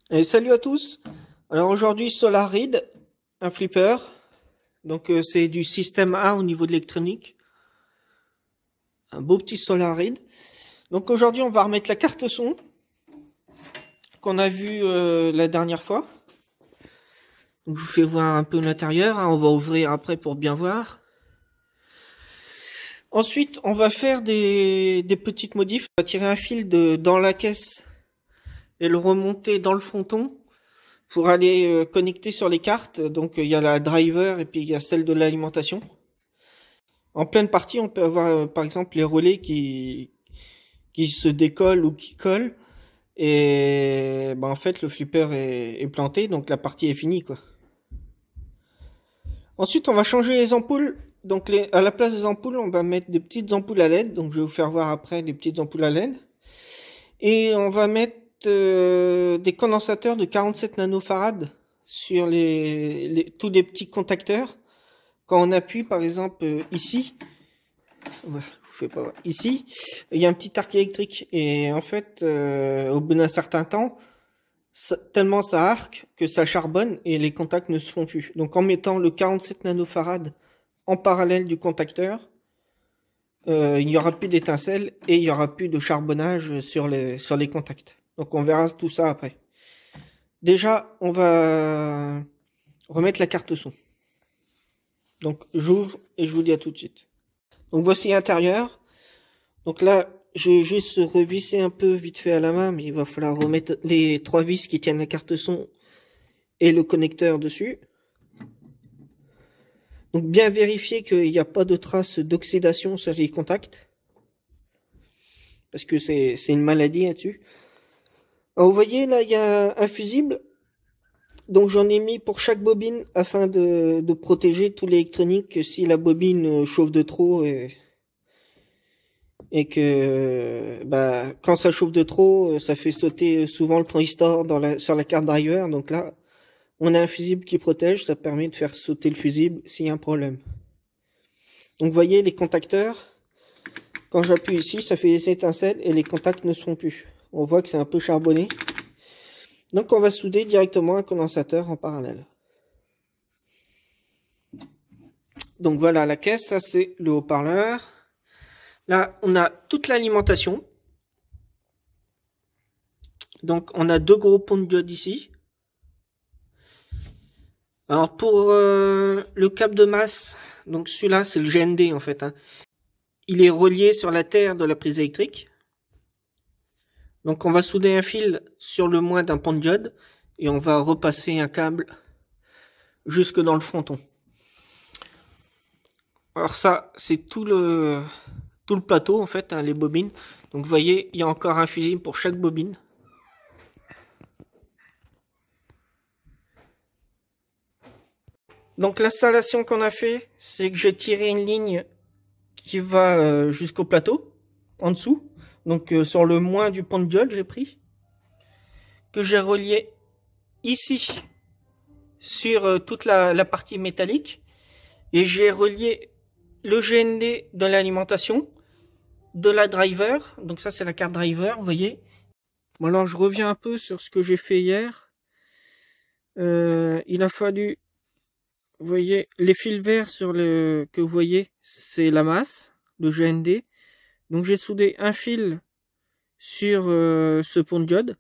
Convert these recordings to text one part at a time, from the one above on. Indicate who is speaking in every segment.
Speaker 1: Et salut à tous. Alors aujourd'hui Solarid, un flipper. Donc c'est du système A au niveau de l'électronique. Un beau petit Solarid. Donc aujourd'hui on va remettre la carte son qu'on a vu la dernière fois. Donc je vous fais voir un peu l'intérieur, hein. On va ouvrir après pour bien voir. Ensuite on va faire des petites modifs. On va tirer un fil dans la caisse et le remonter dans le fronton pour aller connecter sur les cartes. Donc il y a la driver et puis il y a celle de l'alimentation. En pleine partie, on peut avoir par exemple les relais qui se décollent ou qui collent. Et en fait, le flipper est planté, donc la partie est finie, quoi. Ensuite, on va changer les ampoules. Donc à la place des ampoules, on va mettre des petites ampoules à LED. Donc je vais vous faire voir après des petites ampoules à LED. Et on va mettre des condensateurs de 47 nanofarad sur tous les petits contacteurs. Quand on appuie par exemple ici, je fais pas ici, il y a un petit arc électrique et en fait au bout d'un certain temps, tellement ça arque que ça charbonne et les contacts ne se font plus. Donc en mettant le 47 nanofarad en parallèle du contacteur, il n'y aura plus d'étincelles et il n'y aura plus de charbonnage sur les contacts. Donc on verra tout ça après. Déjà, on va remettre la carte son. Donc j'ouvre et je vous dis à tout de suite. Donc voici l'intérieur. Donc là, j'ai juste revissé un peu vite fait à la main, mais il va falloir remettre les 3 vis qui tiennent la carte son et le connecteur dessus. Donc bien vérifier qu'il n'y a pas de traces d'oxydation sur les contacts. Parce que c'est une maladie là-dessus. Alors vous voyez là, il y a un fusible. Donc j'en ai mis pour chaque bobine afin de protéger tout l'électronique si la bobine chauffe de trop et que quand ça chauffe de trop, ça fait sauter souvent le transistor sur la carte driver. Donc là, on a un fusible qui protège, ça permet de faire sauter le fusible s'il y a un problème. Donc vous voyez les contacteurs, quand j'appuie ici, ça fait des étincelles et les contacts ne se font plus. On voit que c'est un peu charbonné. Donc on va souder directement un condensateur en parallèle. Donc voilà la caisse, ça c'est le haut-parleur. Là on a toute l'alimentation. Donc on a 2 gros ponts de diode ici. Alors pour le câble de masse, donc celui-là c'est le GND en fait, hein. Il est relié sur la terre de la prise électrique. Donc on va souder un fil sur le moins d'un pont de diode et on va repasser un câble jusque dans le fronton. Alors ça c'est tout le plateau en fait, hein, les bobines. Donc vous voyez, il y a encore un fusible pour chaque bobine. Donc l'installation qu'on a fait, c'est que j'ai tiré une ligne qui va jusqu'au plateau, en dessous. Donc sur le moins du pont de diode, j'ai pris. Que j'ai relié ici sur toute la partie métallique. Et j'ai relié le GND de l'alimentation, de la driver. Donc ça c'est la carte driver, vous voyez. Bon alors je reviens un peu sur ce que j'ai fait hier. Il a fallu, vous voyez, les fils verts que vous voyez, c'est la masse, le GND. Donc j'ai soudé un fil sur ce pont de diode.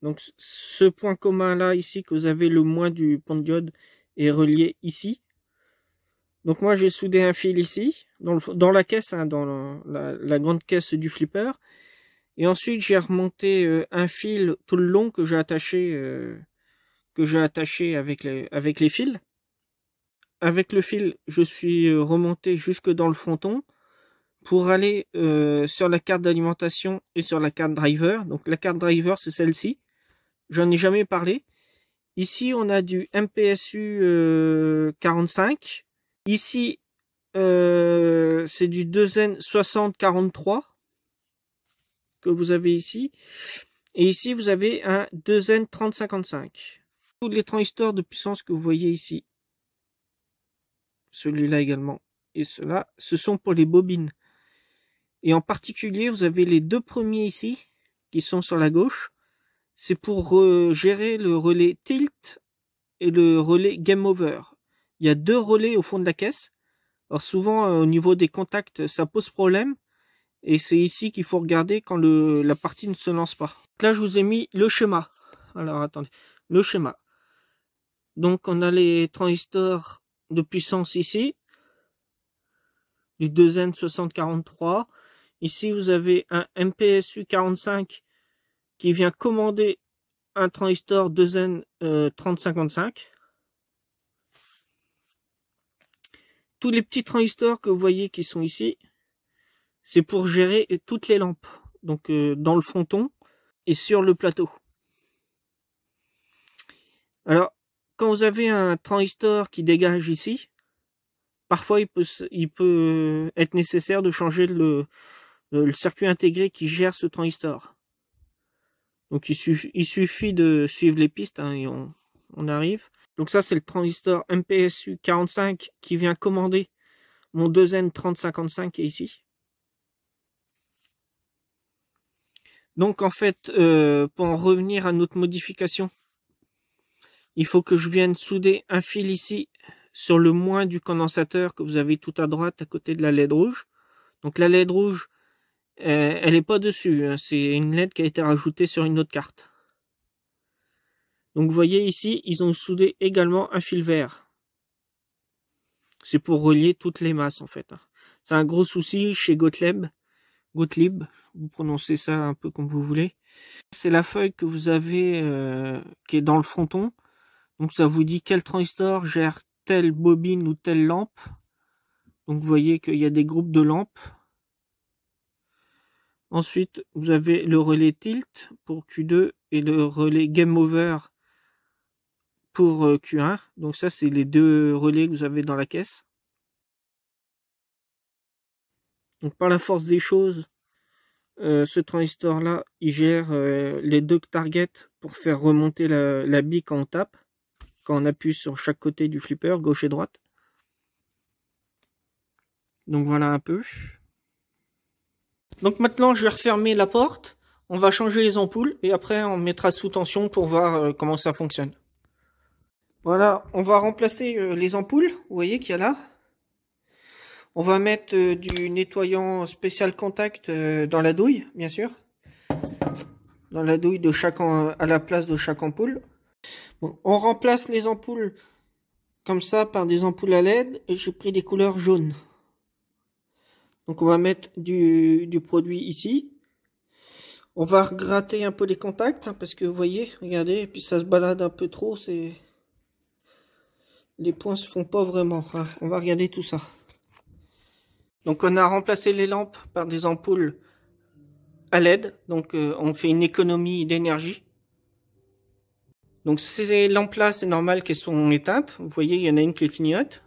Speaker 1: Donc ce point commun là ici que vous avez le moins du pont de diode est relié ici. Donc moi j'ai soudé un fil ici dans la caisse, hein, dans la grande caisse du flipper. Et ensuite j'ai remonté un fil tout le long que j'ai attaché avec les fils. Avec le fil, je suis remonté jusque dans le fronton pour aller sur la carte d'alimentation et sur la carte driver. Donc la carte driver, c'est celle-ci. J'en ai jamais parlé. Ici, on a du MPSU 45. Ici, c'est du 2N 6043 que vous avez ici. Et ici, vous avez un 2N 3055. Tous les transistors de puissance que vous voyez ici, celui-là également, et cela, ce sont pour les bobines. Et en particulier, vous avez les 2 premiers ici, qui sont sur la gauche, c'est pour gérer le relais tilt et le relais game over. Il y a 2 relais au fond de la caisse. Alors souvent au niveau des contacts ça pose problème et c'est ici qu'il faut regarder quand la partie ne se lance pas. Là je vous ai mis le schéma. Alors attendez, le schéma. Donc on a les transistors de puissance ici, du 2N6043. Ici vous avez un MPSU45 qui vient commander un transistor 2N3055. Tous les petits transistors que vous voyez qui sont ici, c'est pour gérer toutes les lampes. Donc dans le fronton et sur le plateau. Alors, quand vous avez un transistor qui dégage ici, parfois il peut être nécessaire de changer le circuit intégré qui gère ce transistor. Donc il suffit de suivre les pistes hein, et on arrive. Donc ça c'est le transistor MPSU 45 qui vient commander mon 2N3055 qui est ici. Donc en fait, pour en revenir à notre modification, il faut que je vienne souder un fil ici sur le moins du condensateur que vous avez tout à droite à côté de la LED rouge. Donc la LED rouge, elle n'est pas dessus, hein, c'est une LED qui a été rajoutée sur une autre carte. Donc vous voyez ici, ils ont soudé également un fil vert. C'est pour relier toutes les masses en fait. C'est un gros souci chez Gottlieb, vous prononcez ça un peu comme vous voulez. C'est la feuille que vous avez qui est dans le fronton. Donc ça vous dit quel transistor gère telle bobine ou telle lampe. Donc vous voyez qu'il y a des groupes de lampes. Ensuite, vous avez le relais tilt pour Q2 et le relais game over pour Q1. Donc ça, c'est les 2 relais que vous avez dans la caisse. Donc par la force des choses, ce transistor-là, il gère les 2 targets pour faire remonter la bille quand on tape. Quand on appuie sur chaque côté du flipper, gauche et droite. Donc voilà un peu. Donc maintenant je vais refermer la porte, on va changer les ampoules et après on mettra sous tension pour voir comment ça fonctionne. Voilà, on va remplacer les ampoules, vous voyez qu'il y a là. On va mettre du nettoyant spécial contact dans la douille, bien sûr. Dans la douille de à la place de chaque ampoule. Bon, on remplace les ampoules comme ça par des ampoules à LED et j'ai pris des couleurs jaunes. Donc on va mettre du produit ici. On va gratter un peu les contacts hein, parce que vous voyez, regardez, et puis ça se balade un peu trop, les points se font pas vraiment. Hein. On va regarder tout ça. Donc on a remplacé les lampes par des ampoules à LED, donc on fait une économie d'énergie. Donc ces lampes-là, c'est normal qu'elles sont éteintes. Vous voyez, il y en a une qui clignote.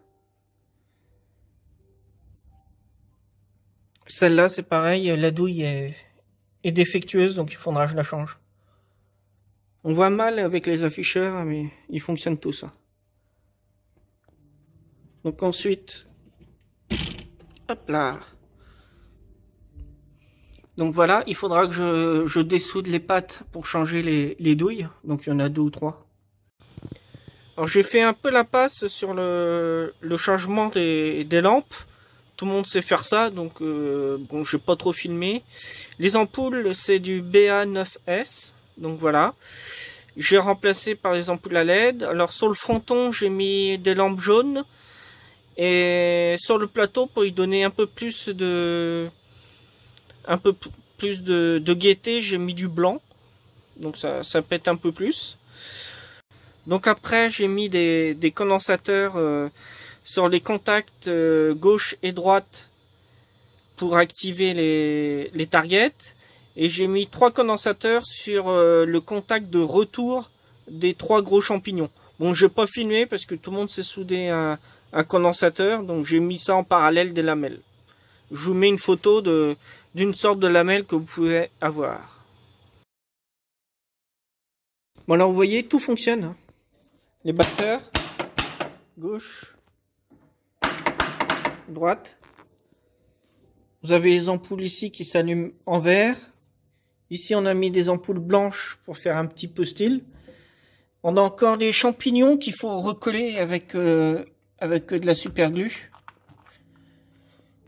Speaker 1: Celle-là, c'est pareil, la douille est défectueuse, donc il faudra que je la change. On voit mal avec les afficheurs, mais ils fonctionnent tous. Hein. Donc ensuite, hop là. Donc voilà, il faudra que je dessoude les pattes pour changer les douilles. Donc il y en a 2 ou 3. Alors j'ai fait un peu la passe sur le changement des lampes. Tout le monde sait faire ça, donc bon, je vais pas trop filmer. Les ampoules, c'est du BA9S, donc voilà. J'ai remplacé par les ampoules à LED. Alors sur le fronton, j'ai mis des lampes jaunes. Et sur le plateau, pour y donner un peu plus de gaieté, j'ai mis du blanc. Donc ça pète un peu plus. Donc après, j'ai mis des condensateurs sur les contacts gauche et droite pour activer les targets. Et j'ai mis 3 condensateurs sur le contact de retour des 3 gros champignons. Bon, je vais pas filmer parce que tout le monde sait souder un condensateur. Donc j'ai mis ça en parallèle des lamelles. Je vous mets une photo d'une sorte de lamelle que vous pouvez avoir. Bon, là vous voyez, tout fonctionne. Hein. Les batteurs, gauche, droite. Vous avez les ampoules ici qui s'allument en vert, Ici, on a mis des ampoules blanches pour faire un petit peu style. On a encore des champignons qu'il faut recoller avec de la super glue.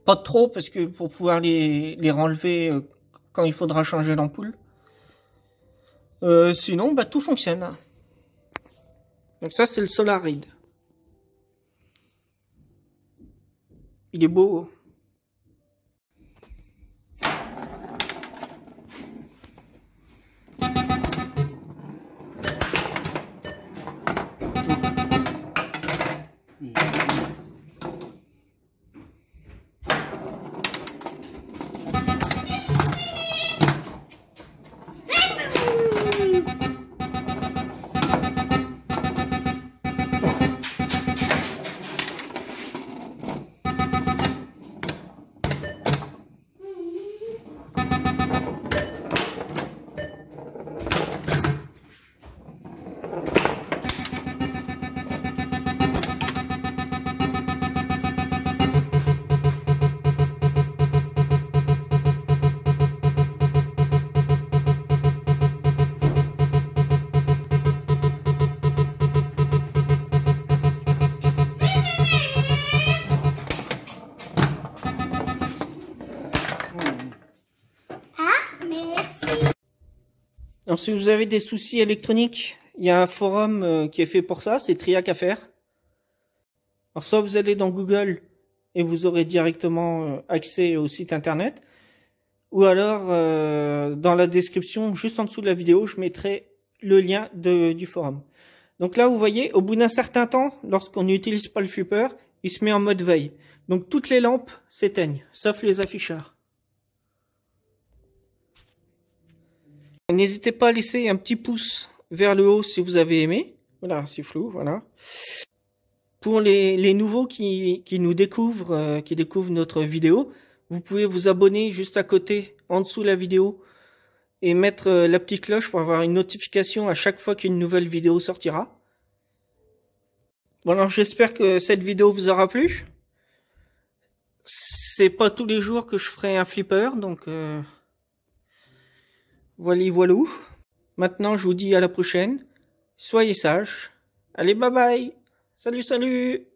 Speaker 1: Pas trop, parce que pour pouvoir les renlever quand il faudra changer l'ampoule. Sinon, bah, tout fonctionne. Donc ça, c'est le Solaride. Il est beau. Alors, si vous avez des soucis électroniques, il y a un forum qui est fait pour ça, c'est Triac Affaires. Alors, soit vous allez dans Google et vous aurez directement accès au site internet, ou alors dans la description, juste en dessous de la vidéo, je mettrai le lien du forum. Donc là, vous voyez, au bout d'un certain temps, lorsqu'on n'utilise pas le flipper, il se met en mode veille. Donc toutes les lampes s'éteignent, sauf les afficheurs. N'hésitez pas à laisser un petit pouce vers le haut si vous avez aimé. Voilà, c'est flou, voilà. Pour les nouveaux qui nous découvrent, qui découvrent notre vidéo, vous pouvez vous abonner juste à côté, en dessous de la vidéo, et mettre la petite cloche pour avoir une notification à chaque fois qu'une nouvelle vidéo sortira. Bon, alors j'espère que cette vidéo vous aura plu. C'est pas tous les jours que je ferai un flipper, donc voilà. Maintenant, je vous dis à la prochaine. Soyez sages. Allez, bye bye. Salut, salut.